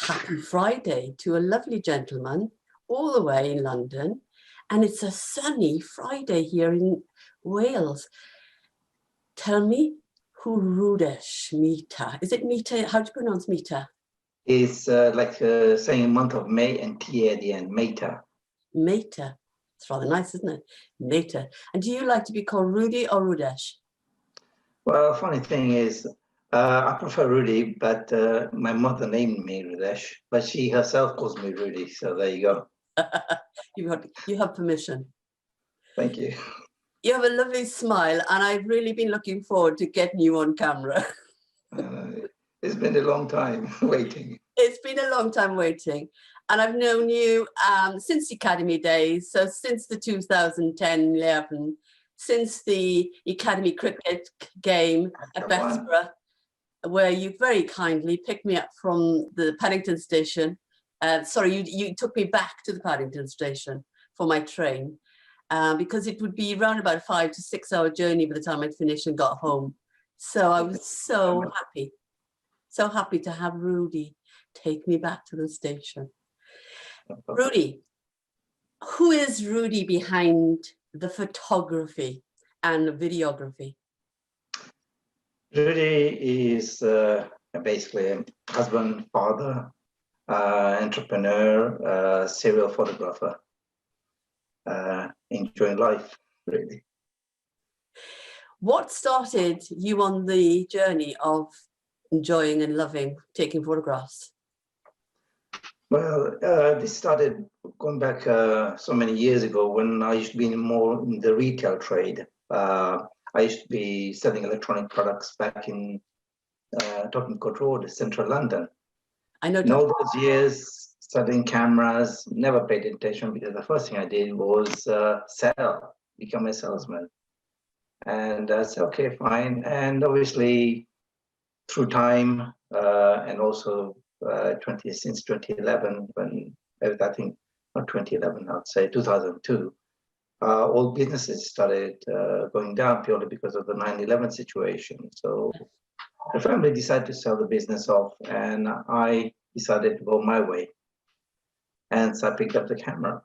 happy Friday to a lovely gentleman all the way in London. And it's a sunny Friday here in Wales. Tell me who Rudesh Mehta. Is it Mehta? How do you pronounce Mehta? It's like saying month of May and T at the end, Mehta. Mehta. It's rather nice, isn't it? Mehta. And do you like to be called Rudy or Rudesh? Well, funny thing is, I prefer Rudy, but my mother named me Rudesh, but she herself calls me Rudy. So there you go. You have permission. Thank you. You have a lovely smile, and I've really been looking forward to getting you on camera. It's been a long time waiting. It's been a long time waiting. And I've known you since the Academy days, so since the 2010-11, since the Academy cricket game at Bessborough, where you very kindly picked me up from the Paddington station. Sorry, you took me back to the Paddington station for my train, because it would be around about a 5 to 6 hour journey by the time I'd finished and got home. So I was so happy to have Rudy take me back to the station. Rudy, who is Rudy behind the photography and the videography? Rudy is basically a husband, father, entrepreneur, serial photographer, enjoying life, really. What started you on the journey of enjoying and loving taking photographs? Well, this started going back so many years ago when I used to be more in the retail trade. I used to be selling electronic products back in Tottenham Court Road, central London. I know. In all those years, studying cameras, never paid attention because the first thing I did was become a salesman. And I said, okay, fine. And obviously, through time and also since 2011, when I think not 2011, I'd say 2002, all businesses started going down purely because of the 9/11 situation. So the family decided to sell the business off, and I decided to go my way. And so I picked up the camera.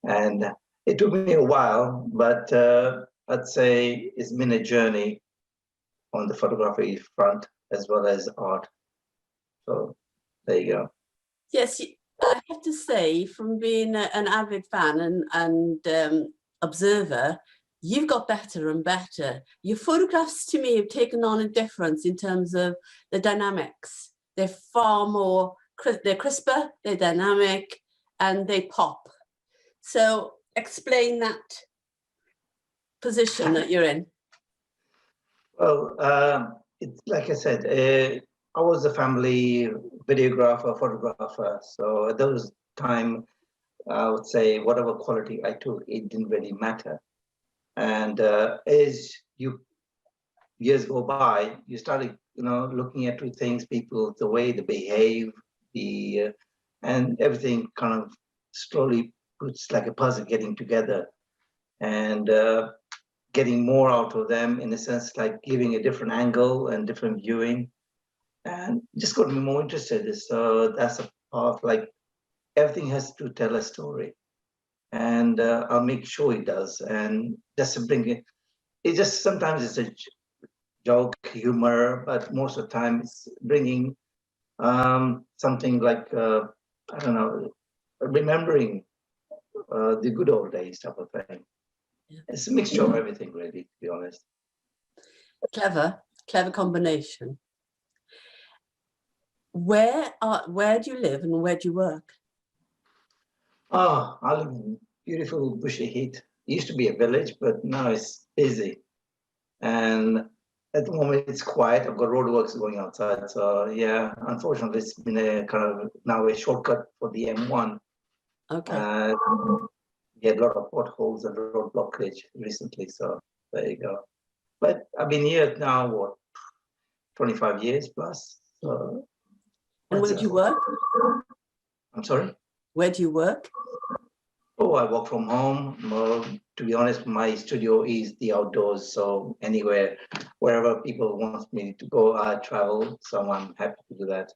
And it took me a while, but I'd say it's been a journey on the photography front as well as art. So there you go. Yes, I have to say, from being an avid fan and observer, you've got better and better. Your photographs to me have taken on a difference in terms of the dynamics. They're far more, they're crisper, they're dynamic, and they pop. So explain that position that you're in. Well, it's like I said, I was a family videographer, photographer. So at those time, I would say whatever quality I took, it didn't really matter. And as years go by, you started, looking at two things: people, the way they behave, and everything kind of slowly puts like a puzzle getting together, and getting more out of them in a sense, like giving a different angle and different viewing, and just got me more interested. So that's a part, like everything has to tell a story, and I'll make sure it does. And just to bring it just sometimes it's a joke, humor, but most of the time it's bringing something like I don't know, remembering the good old days type of thing. It's a mixture of everything, really, to be honest. Clever combination. Where do you live and where do you work? Oh, I live in beautiful Bushy Heath. It used to be a village, but now it's busy. And at the moment it's quiet. I've got roadworks going outside. So yeah, unfortunately it's been a kind of now a shortcut for the M1. Okay. We had a lot of potholes and road blockage recently. So there you go. But I've been here now, what, 25 years plus. So and where do you work? I'm sorry? Where do you work? Oh, I work from home. To be honest, my studio is the outdoors. So anywhere, wherever people want me to go, I travel. So I'm happy to do that.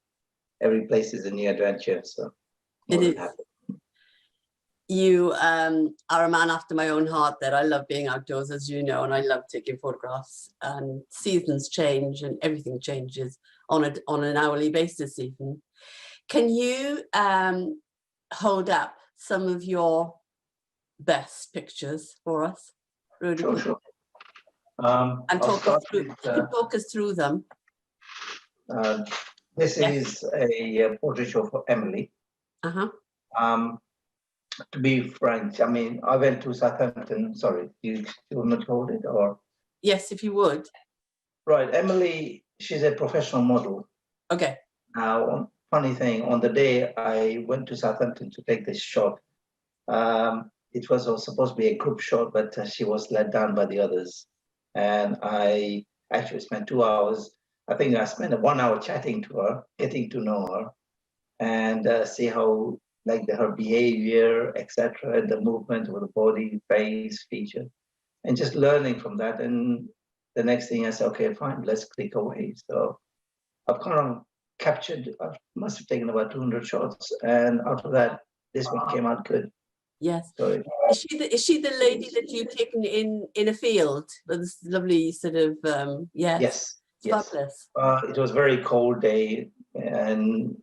every place is a new adventure. So It more than is. happy. You are a man after my own heart there. I love being outdoors, as you know, and I love taking photographs, and seasons change and everything changes on an hourly basis even. Can you hold up some of your best pictures for us, Rudy? Sure, sure. And I'll start with, talk us through them. this Yes. is a portraiture for Emily. Uh-huh. To be frank, I mean, I went to Southampton. Sorry, you will not hold it, or? Yes, if you would. Right, Emily, she's a professional model. Okay. Now, funny thing, on the day I went to Southampton to take this shot, it was supposed to be a group shot, but she was let down by the others. And I actually spent 2 hours. I think I spent 1 hour chatting to her, getting to know her, and see how, like, her behavior, etc., the movement of the body, face, feature, and just learning from that. And the next thing I said, okay, fine, let's click away. So I've kind of captured, I must have taken about 200 shots, and out of that, this one came out good. Yes. So Is she the lady that you've taken in a field with this lovely sort of yes. Yes. Yes. Fabulous. It was a very cold day, and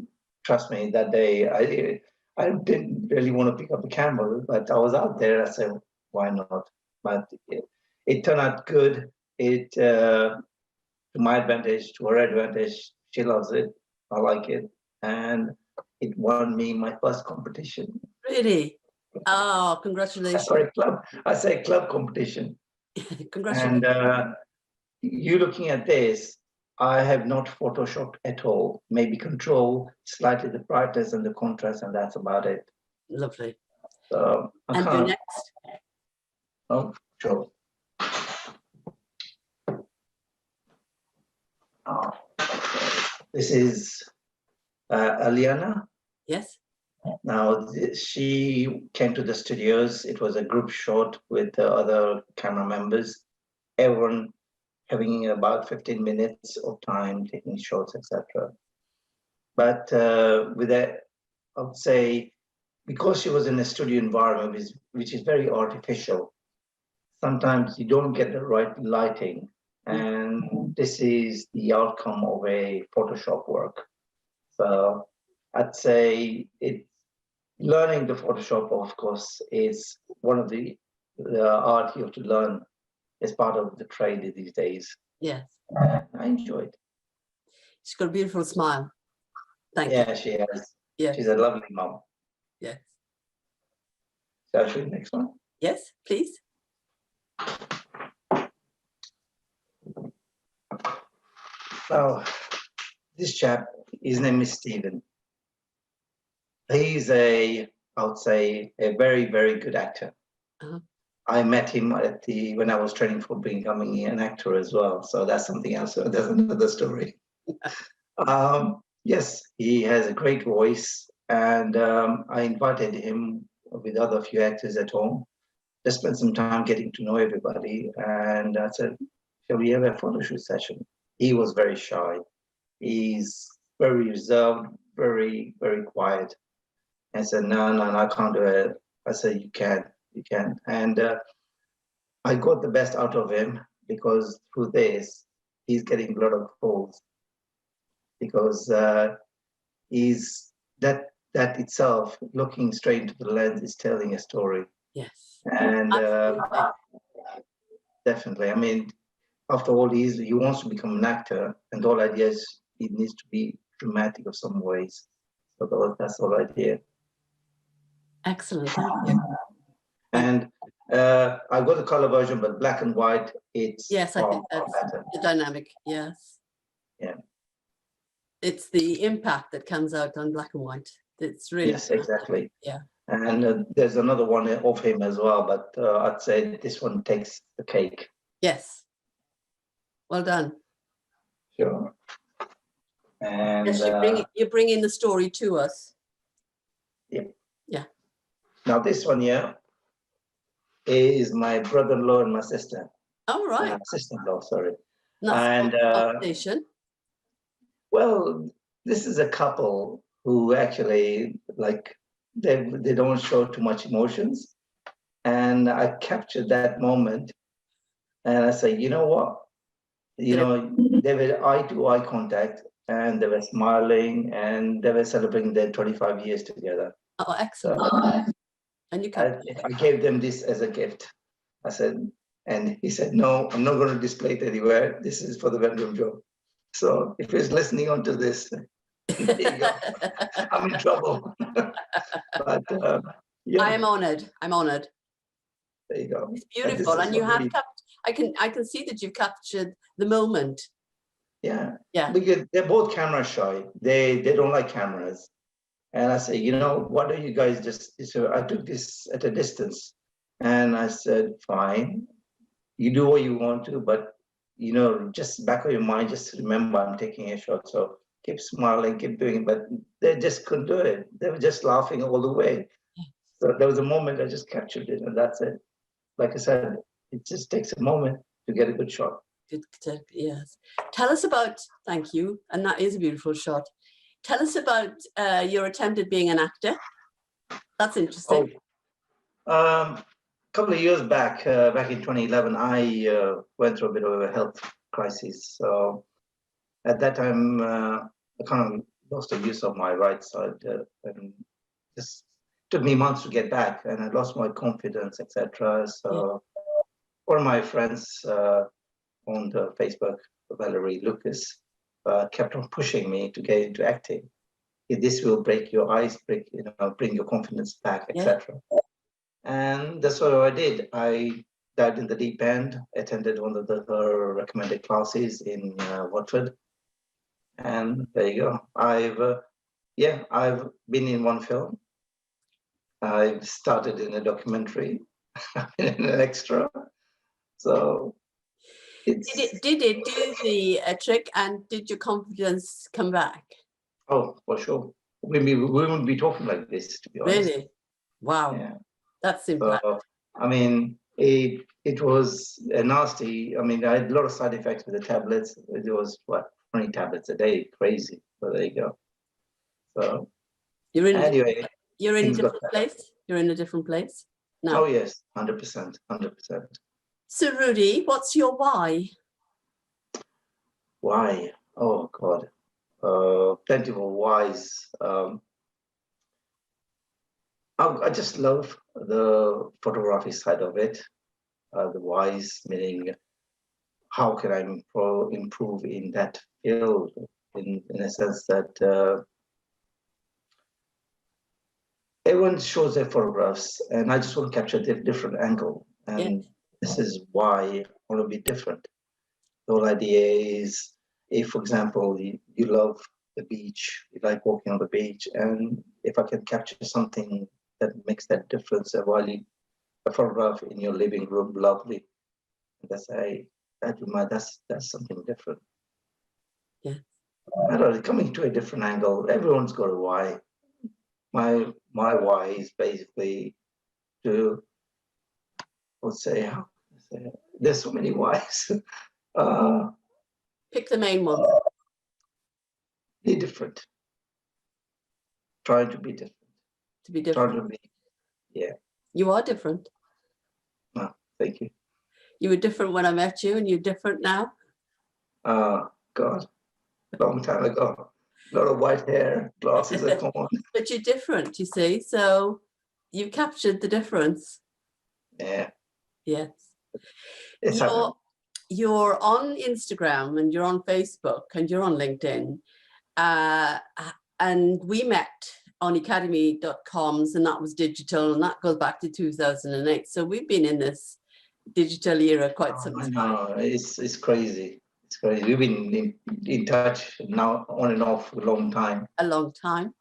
trust me, that day I didn't really want to pick up the camera, but I was out there. I said, why not? But it turned out good. It to my advantage, to her advantage. She loves it. I like it, and it won me my first competition. Really? Oh, congratulations! Sorry, club. I say club competition. Congratulations! And you looking at this, I have not photoshopped at all. Maybe control slightly the brightness and the contrast, and that's about it. Lovely. So I and can't. Next? Oh, sure. Oh, this is Liana. Yes. Now she came to the studios. It was a group shot with the other camera members. Everyone having about 15 minutes of time taking shots, etc. But with that, I would say, because she was in a studio environment, which is very artificial, sometimes you don't get the right lighting. And this is the outcome of a Photoshop work. So I'd say learning the Photoshop, of course, is one of the art you have to learn as part of the trade these days. Yes. I enjoyed. She's got a beautiful smile. Thank you. Yeah, she has. Yeah. She's a lovely mom. Yes. Shall I show you the next one? Yes, please. Now, this chap, his name is Stephen. He's I would say, a very, very good actor. Uh-huh. I met him when I was training for becoming an actor as well. So that's something else. So that's another story. Yes, he has a great voice, and I invited him with other few actors at home. Just spent some time getting to know everybody, and I said, "Shall we have a photo shoot session?" He was very shy. He's very reserved, very, very quiet. I said, no, I can't do it. I said, you can. And I got the best out of him, because through this, he's getting a lot of calls, because he's that itself, looking straight into the lens, is telling a story. Yes. And definitely, I mean, after all, he wants to become an actor, and the whole idea is it needs to be dramatic of some ways. So that's the whole idea. Excellent, thank you. And I've got the color version, but black and white, it's yes, I think that's better. The dynamic. Yes. Yeah. It's the impact that comes out on black and white. It's really. Yes, exactly. Yeah. And there's another one of him as well, but I'd say this one takes the cake. Yes. Well done. Sure. And yes, you're bringing the story to us. Yep. Yeah. Now this one here is my brother-in-law and my sister. All right. Sister-in-law, sorry. That's and combination. well, this is a couple who actually like they don't show too much emotions, and I captured that moment, and I say, you know what, you know, they were eye to eye contact, and they were smiling, and they were celebrating their 25 years together. Oh, excellent. So And you I gave them this as a gift. I said, and he said, no, I'm not going to display it anywhere. This is for the Vendome job. So if he's listening onto this, there you go. I'm in trouble. But yeah, I am honoured. I'm honoured. there you go. It's beautiful, and you have kept. I can see that you've captured the moment. Yeah, yeah. Because they're both camera shy. They don't like cameras. And I say, you know, why don't you guys just? So I took this at a distance, and I said, fine, you do what you want to, but you know, just back of your mind, just remember I'm taking a shot. So keep smiling, keep doing it. But they just couldn't do it. They were just laughing all the way. So there was a moment I just captured it, and that's it. Like I said, it just takes a moment to get a good shot. Good, yes. Tell us about. Thank you, and that is a beautiful shot. Tell us about your attempt at being an actor. That's interesting. A couple of years back, back in 2011, I went through a bit of a health crisis. So at that time, I kind of lost the use of my right side, and just took me months to get back, and I lost my confidence, etc. So one of my friends on the Facebook, Valerie Lucas, kept on pushing me to get into acting. This will break your ice, bring your confidence back, etc. And that's what I did. I dived in the deep end, attended one of her recommended classes in Watford, and there you go. I've been in one film. I've started in a documentary, in an extra. So did it do the trick, and did your confidence come back? Oh, for sure. We wouldn't be talking like this, to be honest. Really? Wow. Yeah. That's simple. So, I mean, it was a nasty. I mean, I had a lot of side effects with the tablets. It was what, 20 tablets a day, crazy. So there you go. So you're in anyway, you're in a different place. You're in a different place now. Oh yes, 100%, 100%. So Rudy, what's your why? Why? Oh God, plenty of whys. I just love the photography side of it. The whys, meaning how can I improve in that field, in a sense that everyone shows their photographs, and I just want to capture a different angle. And this is why I want to be different. The whole idea is, if, for example, you love the beach, you like walking on the beach, and if I can capture something that makes that difference, while you a photograph in your living room, lovely. That's something different. Yeah. I don't know, coming to a different angle. Everyone's got a why. My why is basically to, let's say, there's so many whys. Pick the main one. Be different. Trying to be different. To be different. Trying to be, yeah. You are different. No, thank you. You were different when I met you, and you're different now. God, long time ago. A lot of white hair, glasses are common. But you're different, you see. So you captured the difference. Yeah. Yes. You're on Instagram, and you're on Facebook, and you're on LinkedIn. And we met on academy.coms, and that was digital, and that goes back to 2008. So we've been in this digital era quite some time. I know. It's crazy. It's crazy. We've been in touch now on and off for a long time. A long time.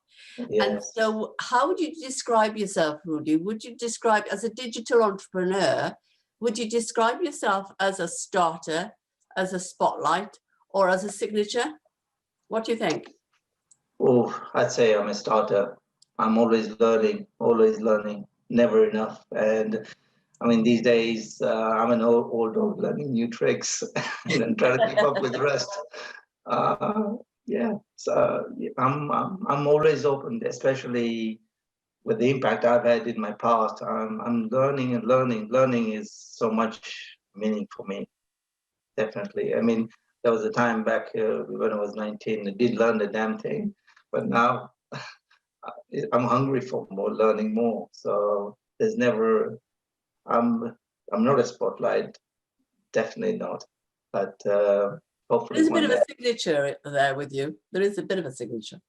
Yes. And so how would you describe yourself, Rudy? Would you describe, as a digital entrepreneur, would you describe yourself as a starter, as a spotlight, or as a signature? What do you think? Oh, I'd say I'm a starter. I'm always learning, never enough. And I mean, these days, I'm an old dog learning new tricks and then trying to keep up with the rest. Yeah, so I'm always open, especially with the impact I've had in my past. I'm learning and learning. Learning is so much meaning for me. Definitely. I mean, there was a time back when I was 19, I did learn the damn thing, but now I'm hungry for more, learning more. So there's never. I'm I'm not a spotlight. Definitely not. But hopefully There's a bit one of day. a signature there with you. There is a bit of a signature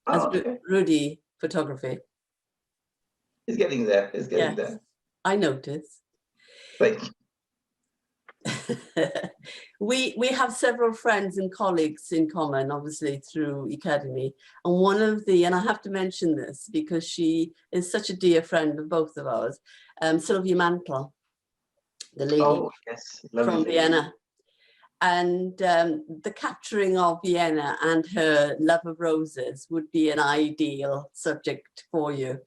as Oh, okay. Rudy photography. It's getting there. It's getting Yes, there. I notice. Thank you. We have several friends and colleagues in common, obviously through Academy, and one of the, and I have to mention this because she is such a dear friend of both of ours, Sylvia Mantle, the lady Oh, yes. Lovely from lady. Vienna, and the capturing of Vienna and her love of roses would be an ideal subject for you.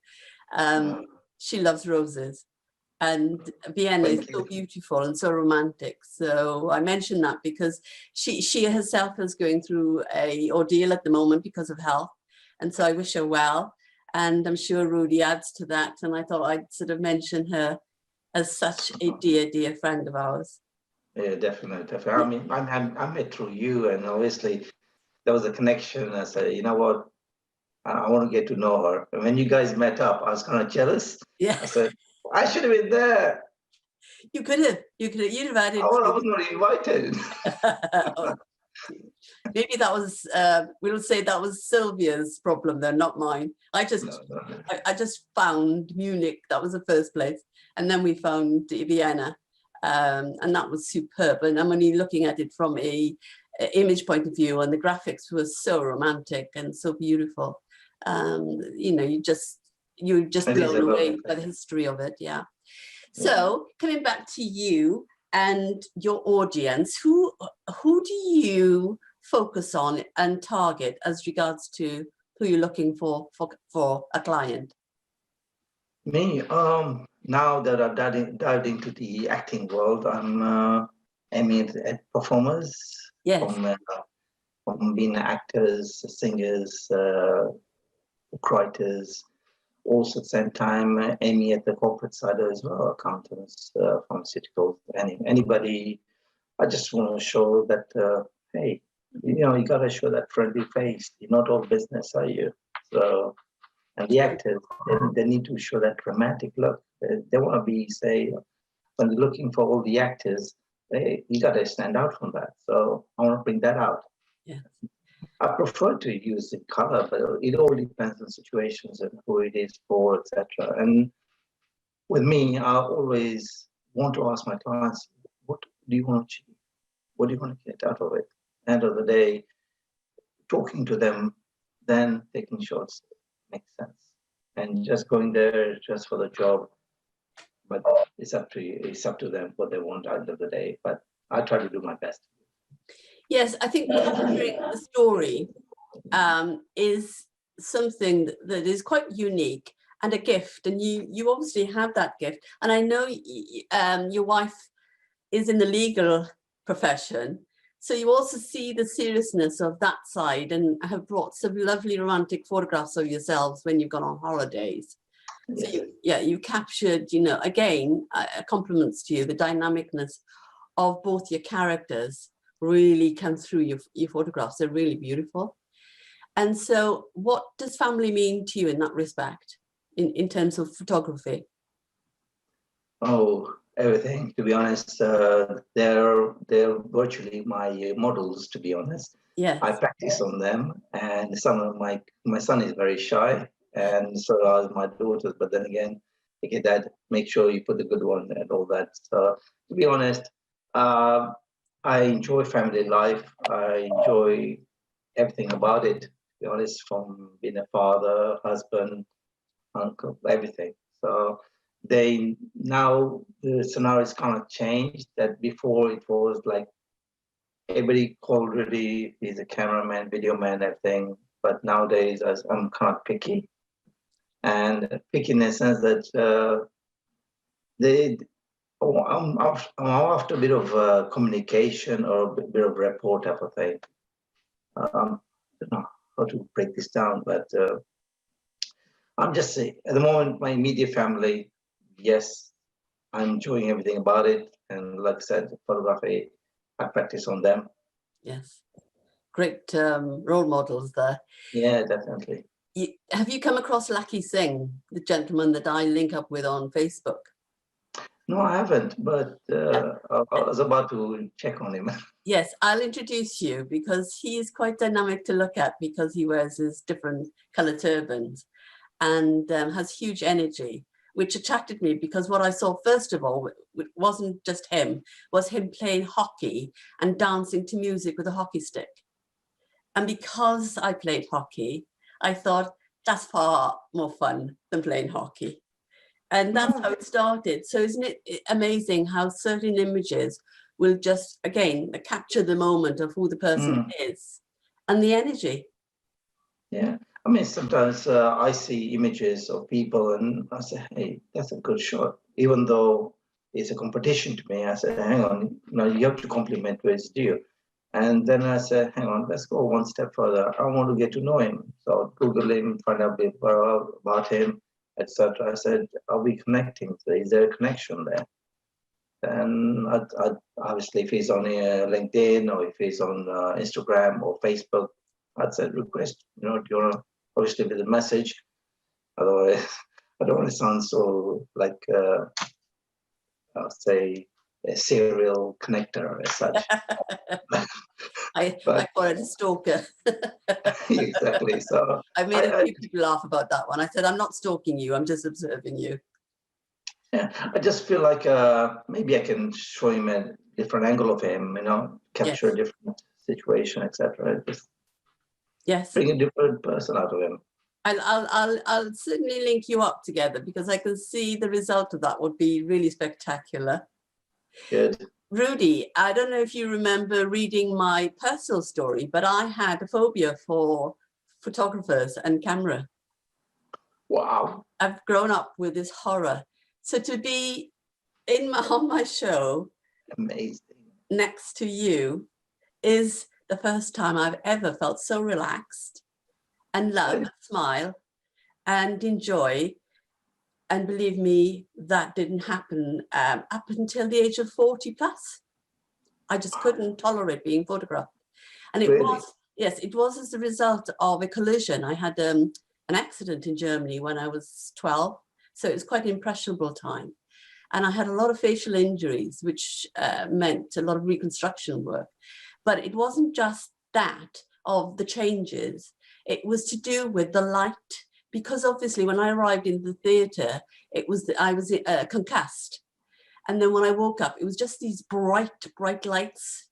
She loves roses. And Vienna is so beautiful and so romantic. So I mention that because she herself is going through a ordeal at the moment because of health. And so I wish her well. And I'm sure Rudy adds to that. And I thought I'd sort of mention her as such a dear, dear friend of ours. Yeah, definitely, definitely. I mean, I met through you, and obviously there was a connection. I said, you know what, I want to get to know her. And when you guys met up, I was kind of jealous. Yeah. I said, I should have been there. You'd have added. I was not invited. Maybe that was, we'll say that was Sylvia's problem then, not mine. I just found Munich, that was the first place. And then we found Vienna, and that was superb. And I'm only looking at it from a image point of view, and the graphics were so romantic and so beautiful. You know, you're just blown away by the history of it, yeah. So coming back to you and your audience, who do you focus on and target as regards to who you're looking for a client? Me, now that I've dived into the acting world, I'm aiming at performers. Yes. From being actors, singers, writers, also at the same time aiming at the corporate side as well, accountants, pharmaceuticals, anybody. I just want to show that, hey, you know, you got to show that friendly face. You're not all business, are you? So, and the actors, they need to show that romantic look. They want to be, say, when they're looking for all the actors, you got to stand out from that. So I want to bring that out. Yeah. I prefer to use the color, but it all depends on situations and who it is for, etc. And with me, I always want to ask my clients, what do you want to achieve? What do you want to get out of it? End of the day, talking to them, then taking shots makes sense. And just going there just for the job, but it's up to you. It's up to them what they want at the end of the day. But I try to do my best. Yes, I think capturing the story is something that is quite unique and a gift, and you obviously have that gift. And I know your wife is in the legal profession, so you also see the seriousness of that side and have brought some lovely romantic photographs of yourselves when you've gone on holidays. So you captured, you know, again, compliments to you, the dynamicness of both your characters really come through your photographs. They're really beautiful. And so what does family mean to you in that respect, in terms of photography? Oh, everything, to be honest. They're virtually my models, to be honest. Yes. I practice on them, and some of my son is very shy, and so are my daughters. But then again, okay, Dad, make sure you put the good one and all that. So to be honest, I enjoy family life. I enjoy everything about it. To be honest, from being a father, husband, uncle, everything. So now the scenario is kind of changed. That before it was like everybody called really is a cameraman, video man, everything. But nowadays I'm kind of picky, and picky in the sense that I'm after a bit of communication or a bit of rapport type of thing. don't know how to break this down, but I'm just saying, at the moment, my immediate family, yes, I'm enjoying everything about it. And like I said, photography, I practice on them. Yes. Great role models there. Yeah, definitely. Have you come across Lucky Singh, the gentleman that I link up with on Facebook? No, I haven't, but I was about to check on him. Yes, I'll introduce you because he is quite dynamic to look at because he wears his different colour turbans and has huge energy, which attracted me because what I saw first of all wasn't just him, was him playing hockey and dancing to music with a hockey stick. And because I played hockey, I thought that's far more fun than playing hockey. And that's how it started. So isn't it amazing how certain images will just, again, capture the moment of who the person is and the energy. Yeah, I mean, sometimes I see images of people and I say, hey, that's a good shot. Even though it's a competition to me, I said, hang on, you have to compliment where it's due. And then I said, hang on, let's go one step further. I want to get to know him. So Google him, find out a bit about him, etc. I said, are we connecting? So is there a connection there? And I obviously, if he's on LinkedIn or if he's on Instagram or Facebook, I'd say request, do you want to obviously with a message? Otherwise, I don't want to sound so like, I'll say, a serial connector as such. I call it a stalker. Exactly. So I made a few people laugh about that one. I said, I'm not stalking you, I'm just observing you. Yeah, I just feel like maybe I can show him a different angle of him, capture a different situation, etc. Just bring a different person out of him. I'll certainly link you up together because I can see the result of that would be really spectacular. Good. Rudy, I don't know if you remember reading my personal story, but I had a phobia for photographers and camera. Wow. I've grown up with this horror. So to be on my show, amazing, next to you is the first time I've ever felt so relaxed and love, smile and enjoy. And believe me, that didn't happen up until the age of 40 plus. I just couldn't tolerate being photographed. And it was, yes, it was as a result of a collision. I had an accident in Germany when I was 12. So it was quite an impressionable time. And I had a lot of facial injuries, which meant a lot of reconstruction work. But it wasn't just that of the changes. It was to do with the light, because obviously when I arrived in the theatre, I was concussed. And then when I woke up, it was just these bright lights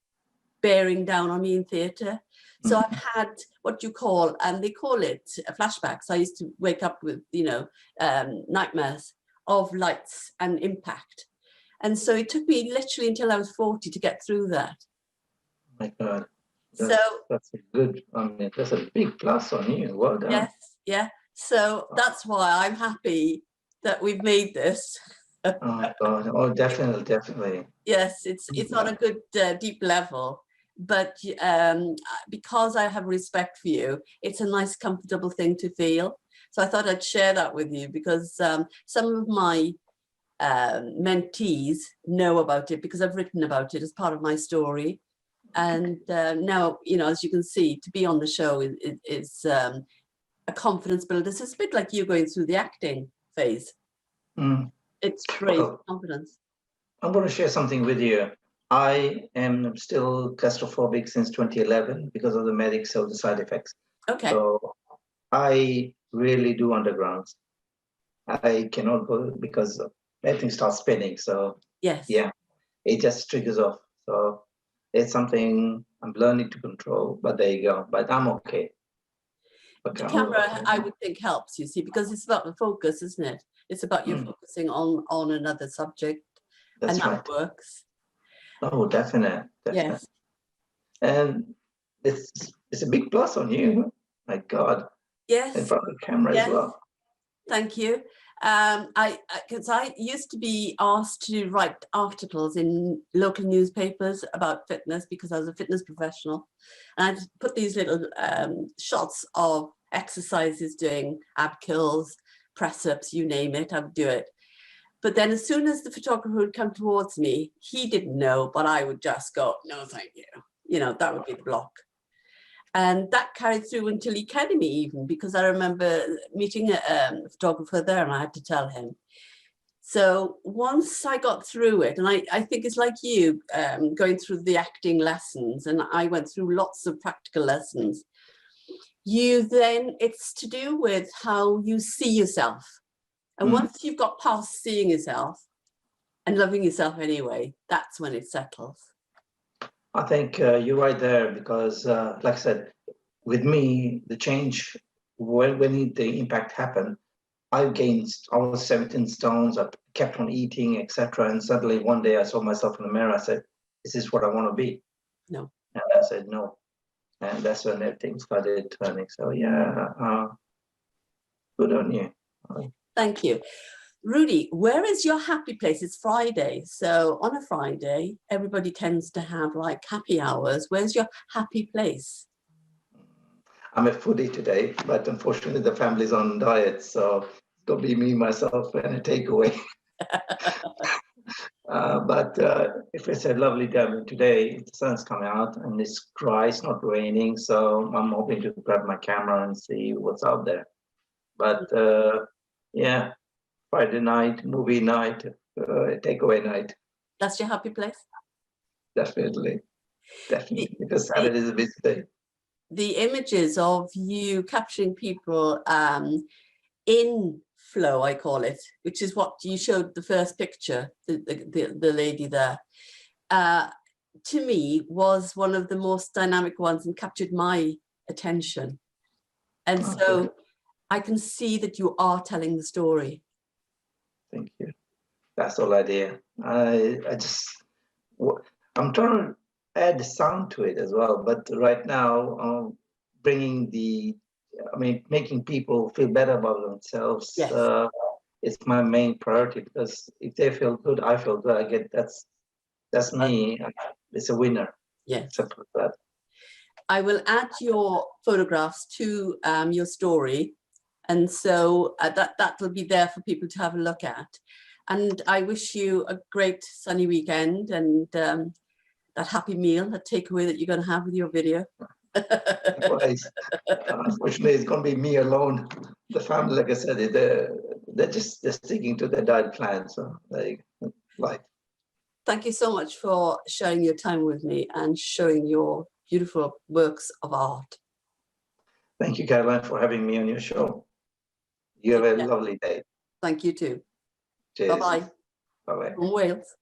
bearing down on me in theatre. So I've had what you call, and they call it flashbacks. I used to wake up with, nightmares of lights and impact. And so it took me literally until I was 40 to get through that. Oh my God. That's a good, that's a big plus on you. Well done. Yes, yeah. So that's why I'm happy that we've made this. Oh my God. Oh, definitely. Yes, it's on a good deep level, but because I have respect for you, it's a nice, comfortable thing to feel. So I thought I'd share that with you because some of my mentees know about it because I've written about it as part of my story. And now, as you can see, to be on the show is a confidence builder. So it's a bit like you going through the acting phase. It's great confidence. I'm going to share something with you. I am still claustrophobic since 2011 because of the medics of the side effects. Okay. So I really do undergrounds. I cannot go because everything starts spinning. So yes, yeah, it just triggers off. So it's something I'm learning to control, but there you go. But I'm okay. The camera, I would think, helps, you see, because it's about the focus, isn't it? It's about you focusing on another subject. That's and that right. works. Oh, definitely. Yes. And it's a big plus on you. My God. Yes. In front of the camera as well. Thank you. Because I used to be asked to write articles in local newspapers about fitness because I was a fitness professional. And I'd put these little shots of exercises doing ab kills, press ups, you name it, I'd do it. But then as soon as the photographer would come towards me, he didn't know, but I would just go, no, thank you. You know, that would be the block. And that carried through until the academy even, because I remember meeting a photographer there and I had to tell him. So once I got through it, and I think it's like you, going through the acting lessons, and I went through lots of practical lessons, it's to do with how you see yourself. And once you've got past seeing yourself and loving yourself anyway, that's when it settles. I think you're right there because, like I said, with me, the change, when the impact happened, I was 17 stones, I kept on eating, etc. And suddenly one day I saw myself in the mirror, I said, is this what I want to be? No. And I said, no. And that's when everything started turning. So yeah, good on you. Thank you. Rudy, where is your happy place? It's Friday. So on a Friday, everybody tends to have like happy hours. Where's your happy place? I'm a foodie today, but unfortunately the family's on diet. So it's going to be me, myself, and a takeaway. But if it's a lovely day, today the sun's coming out and it's dry, it's not raining. So I'm hoping to grab my camera and see what's out there. But yeah. Friday night, movie night, takeaway night. That's your happy place? Definitely. Because Saturday is a busy day. The images of you capturing people in flow, I call it, which is what you showed the first picture, the lady there, to me was one of the most dynamic ones and captured my attention. And so I can see that you are telling the story. Thank you. That's all I did. I'm trying to add sound to it as well, but right now, making people feel better about themselves. Yes. It's my main priority because if they feel good, I feel good. That's me. It's a winner. Yes. Simple as that. I will add your photographs to your story. And so that will be there for people to have a look at. And I wish you a great sunny weekend and that happy meal, that takeaway that you're going to have with your video. Unfortunately, it's going to be me alone. The family, like I said, they're sticking to their diet plan. So Thank you so much for sharing your time with me and showing your beautiful works of art. Thank you, Caroline, for having me on your show. You have a lovely day. Thank you too. Cheers. Bye-bye. Bye-bye. From Wales.